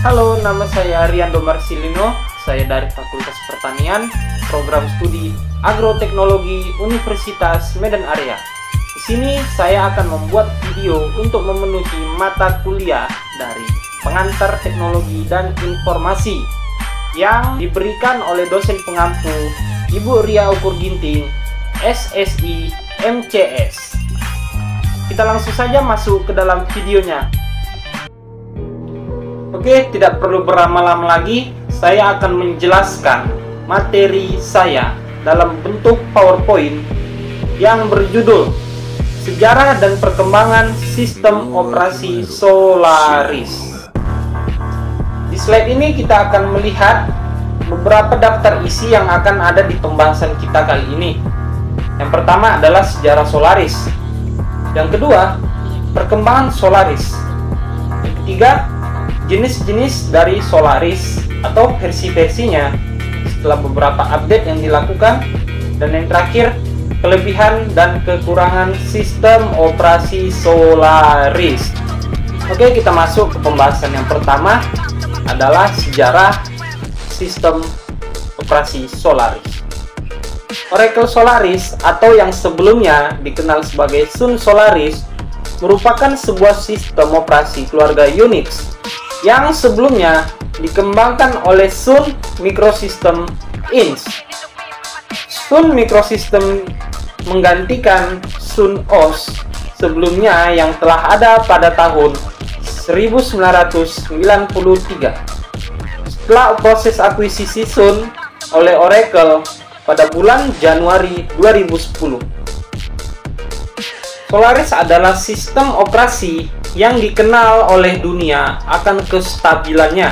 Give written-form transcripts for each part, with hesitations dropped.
Halo, nama saya Riando Marsilino. Saya dari Fakultas Pertanian, Program Studi Agroteknologi Universitas Medan Area. Di sini saya akan membuat video untuk memenuhi mata kuliah dari Pengantar Teknologi dan Informasi yang diberikan oleh dosen pengampu Ibu Ria Ukur Ginting, SSI MCS. Kita langsung saja masuk ke dalam videonya. Oke, tidak perlu berlama-lama lagi, saya akan menjelaskan materi saya dalam bentuk PowerPoint yang berjudul Sejarah dan Perkembangan Sistem Operasi Solaris. Di slide ini kita akan melihat beberapa daftar isi yang akan ada di pembahasan kita kali ini. Yang pertama adalah sejarah Solaris. Yang kedua, perkembangan Solaris. Yang ketiga, jenis-jenis dari Solaris atau versi-versinya setelah beberapa update yang dilakukan. Dan yang terakhir, kelebihan dan kekurangan sistem operasi Solaris. Oke, kita masuk ke pembahasan yang pertama adalah sejarah sistem operasi Solaris. Oracle Solaris atau yang sebelumnya dikenal sebagai Sun Solaris merupakan sebuah sistem operasi keluarga Unix yang sebelumnya dikembangkan oleh Sun Microsystem Inc. Sun Microsystem menggantikan Sun OS sebelumnya yang telah ada pada tahun 1993 setelah proses akuisisi Sun oleh Oracle pada bulan Januari 2010. Solaris adalah sistem operasi yang dikenal oleh dunia akan kestabilannya.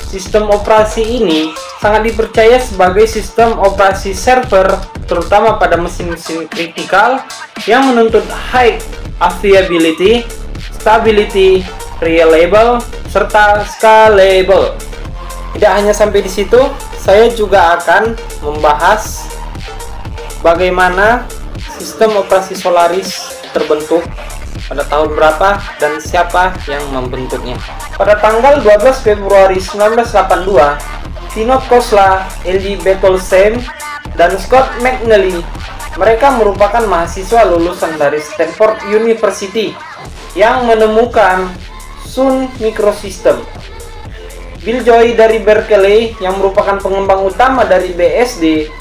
Sistem operasi ini sangat dipercaya sebagai sistem operasi server, terutama pada mesin-mesin kritikal yang menuntut high availability, stability, reliable, serta scalable. Tidak hanya sampai di situ, saya juga akan membahas bagaimana sistem operasi Solaris terbentuk, pada tahun berapa, dan siapa yang membentuknya. Pada tanggal 12 Februari 1982, Vinod Khosla, L.J. Bertelsen, dan Scott McNeely, mereka merupakan mahasiswa lulusan dari Stanford University yang menemukan Sun Microsystem. Bill Joy dari Berkeley, yang merupakan pengembang utama dari BSD,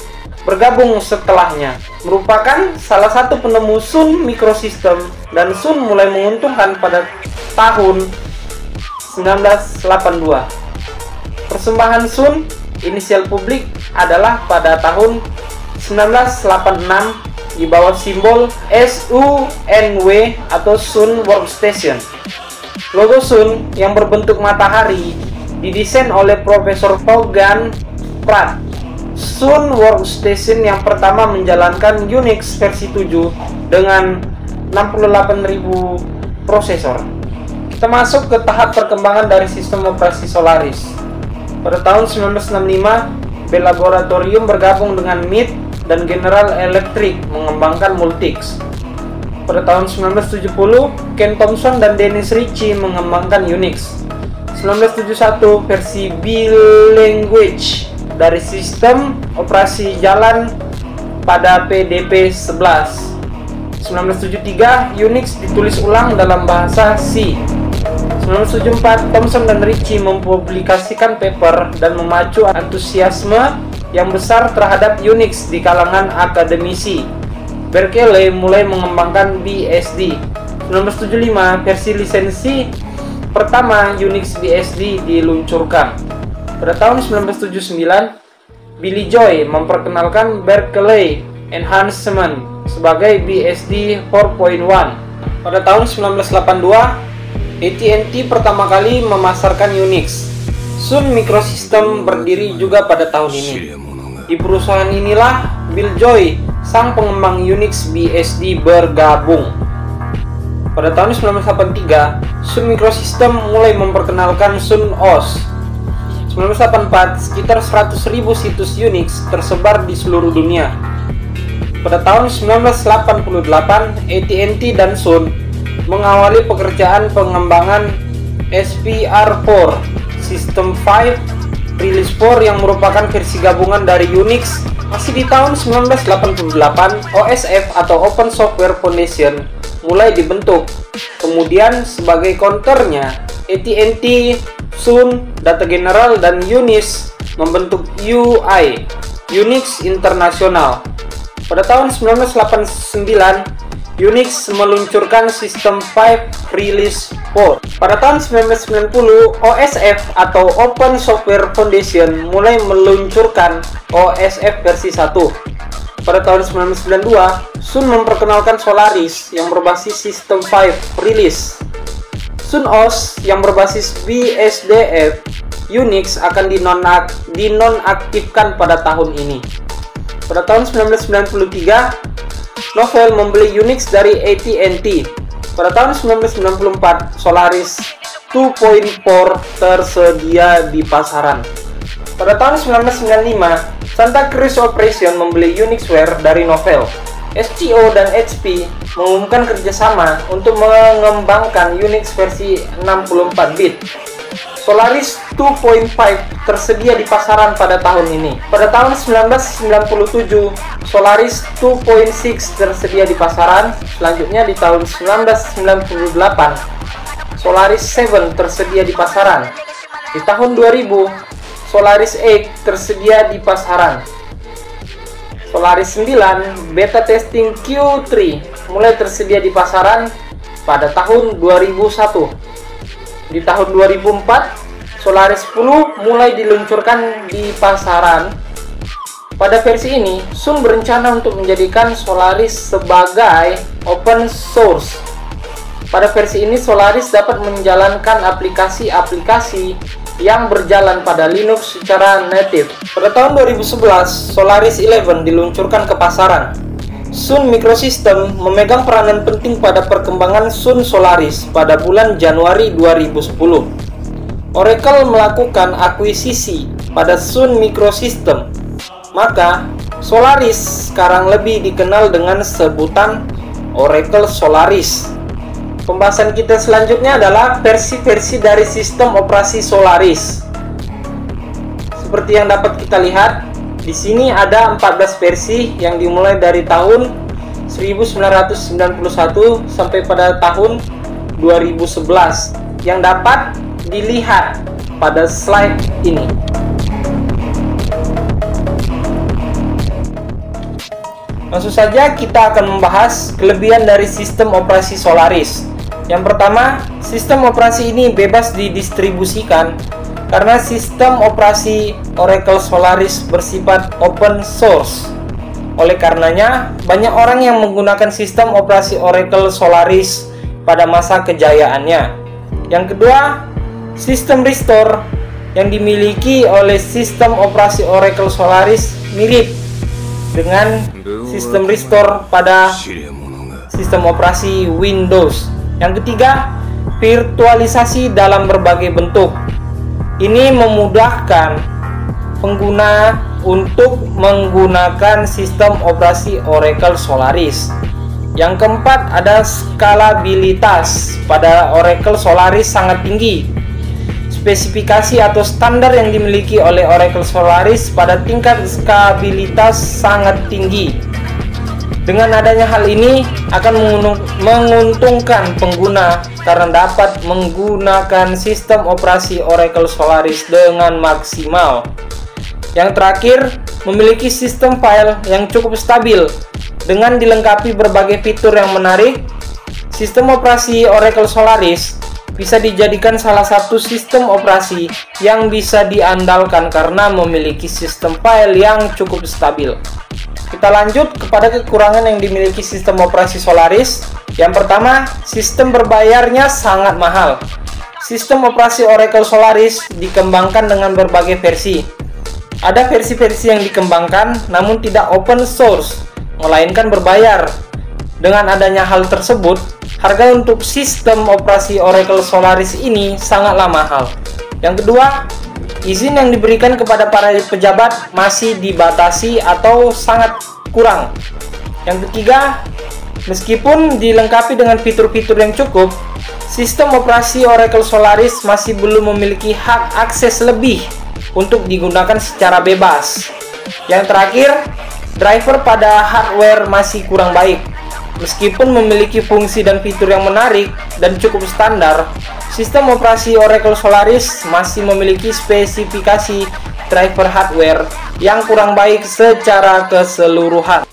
bergabung setelahnya, merupakan salah satu penemu Sun Microsystem, dan Sun mulai menguntungkan pada tahun 1982. Persembahan Sun inisial publik adalah pada tahun 1986 di bawah simbol SUNW atau Sun Workstation. Logo Sun yang berbentuk matahari didesain oleh Profesor Vaughan Pratt. Sun Workstation yang pertama menjalankan Unix versi 7 dengan 68.000 prosesor. Kita masuk ke tahap perkembangan dari sistem operasi Solaris. Pada tahun 1965, Bell Laboratorium bergabung dengan MIT dan General Electric mengembangkan Multics. Pada tahun 1970, Ken Thompson dan Dennis Ritchie mengembangkan Unix. 1971, versi B language dari sistem operasi jalan pada PDP-11. 1973, Unix ditulis ulang dalam bahasa C. 1974, Thompson dan Ritchie mempublikasikan paper dan memacu antusiasme yang besar terhadap Unix di kalangan akademisi. Berkeley mulai mengembangkan BSD. 1975, versi lisensi pertama Unix BSD diluncurkan. Pada tahun 1979, Billy Joy memperkenalkan Berkeley Enhancement sebagai BSD 4.1. Pada tahun 1982, AT&T pertama kali memasarkan Unix. Sun Microsystem berdiri juga pada tahun ini. Di perusahaan inilah Bill Joy, sang pengembang Unix BSD, bergabung. Pada tahun 1983, Sun Microsystem mulai memperkenalkan Sun OS. 1984, sekitar 100.000 situs Unix tersebar di seluruh dunia. Pada tahun 1988, AT&T dan Sun mengawali pekerjaan pengembangan SPR4 System 5 Release 4 yang merupakan versi gabungan dari Unix masih di tahun 1988. OSF atau Open Software Foundation mulai dibentuk. Kemudian sebagai counternya, AT&T, Sun, Data General, dan Unix membentuk UI, Unix International. Pada tahun 1989, Unix meluncurkan System 5 Release 4. Pada tahun 1990, OSF atau Open Software Foundation mulai meluncurkan OSF versi 1. Pada tahun 1992, Sun memperkenalkan Solaris yang berbasis System 5 Release. Sun OS yang berbasis BSDF Unix akan dinonaktifkan pada tahun ini. Pada tahun 1993, Novell membeli Unix dari AT&T. Pada tahun 1994, Solaris 2.4 tersedia di pasaran. Pada tahun 1995, Santa Cruz Operation membeli Unixware dari Novell. SCO dan HP mengumumkan kerjasama untuk mengembangkan Unix versi 64-bit. Solaris 2.5 tersedia di pasaran pada tahun ini. Pada tahun 1997, Solaris 2.6 tersedia di pasaran. Selanjutnya di tahun 1998, Solaris 7 tersedia di pasaran. Di tahun 2000, Solaris 8 tersedia di pasaran. Solaris 9 beta testing Q3 mulai tersedia di pasaran pada tahun 2001. Di tahun 2004, Solaris 10 mulai diluncurkan di pasaran. Pada versi ini, Sun berencana untuk menjadikan Solaris sebagai open source. Pada versi ini, Solaris dapat menjalankan aplikasi-aplikasi yang berjalan pada Linux secara native. Pada tahun 2011, Solaris 11 diluncurkan ke pasaran. Sun Microsystem memegang peranan penting pada perkembangan Sun Solaris pada bulan Januari 2010. Oracle melakukan akuisisi pada Sun Microsystem, maka Solaris sekarang lebih dikenal dengan sebutan Oracle Solaris. Pembahasan kita selanjutnya adalah versi-versi dari sistem operasi Solaris. Seperti yang dapat kita lihat, di sini ada 14 versi yang dimulai dari tahun 1991 sampai pada tahun 2011 yang dapat dilihat pada slide ini. Langsung saja kita akan membahas kelebihan dari sistem operasi Solaris. Yang pertama, sistem operasi ini bebas didistribusikan karena sistem operasi Oracle Solaris bersifat open source. Oleh karenanya, banyak orang yang menggunakan sistem operasi Oracle Solaris pada masa kejayaannya. Yang kedua, sistem restore yang dimiliki oleh sistem operasi Oracle Solaris mirip dengan sistem restore pada sistem operasi Windows. Yang ketiga, virtualisasi dalam berbagai bentuk. Ini memudahkan pengguna untuk menggunakan sistem operasi Oracle Solaris. Yang keempat, ada skalabilitas. Pada Oracle Solaris sangat tinggi. Spesifikasi atau standar yang dimiliki oleh Oracle Solaris pada tingkat skabilitas sangat tinggi. Dengan adanya hal ini akan menguntungkan pengguna karena dapat menggunakan sistem operasi Oracle Solaris dengan maksimal. Yang terakhir, memiliki sistem file yang cukup stabil dengan dilengkapi berbagai fitur yang menarik. Sistem operasi Oracle Solaris bisa dijadikan salah satu sistem operasi yang bisa diandalkan karena memiliki sistem file yang cukup stabil. Kita lanjut kepada kekurangan yang dimiliki sistem operasi Solaris. Yang pertama, sistem berbayarnya sangat mahal. Sistem operasi Oracle Solaris dikembangkan dengan berbagai versi. Ada versi-versi yang dikembangkan namun tidak open source, melainkan berbayar. Dengan adanya hal tersebut, harga untuk sistem operasi Oracle Solaris ini sangatlah mahal. Yang kedua, izin yang diberikan kepada para pejabat masih dibatasi atau sangat kurang. Yang ketiga, meskipun dilengkapi dengan fitur-fitur yang cukup, Sistem operasi Oracle Solaris masih belum memiliki hak akses lebih untuk digunakan secara bebas. Yang terakhir, driver pada hardware masih kurang baik. Meskipun memiliki fungsi dan fitur yang menarik dan cukup standar, sistem operasi Oracle Solaris masih memiliki spesifikasi driver hardware yang kurang baik secara keseluruhan.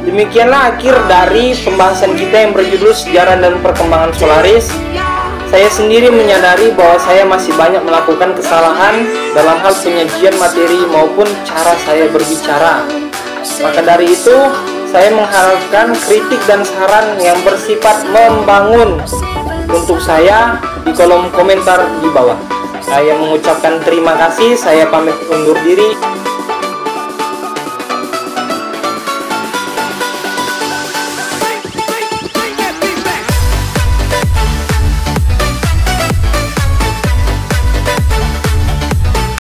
Demikianlah akhir dari pembahasan kita yang berjudul Sejarah dan Perkembangan Solaris. Saya sendiri menyadari bahwa saya masih banyak melakukan kesalahan dalam hal penyajian materi maupun cara saya berbicara. Maka dari itu, saya mengharapkan kritik dan saran yang bersifat membangun untuk saya di kolom komentar di bawah. Saya mengucapkan terima kasih, saya pamit undur diri.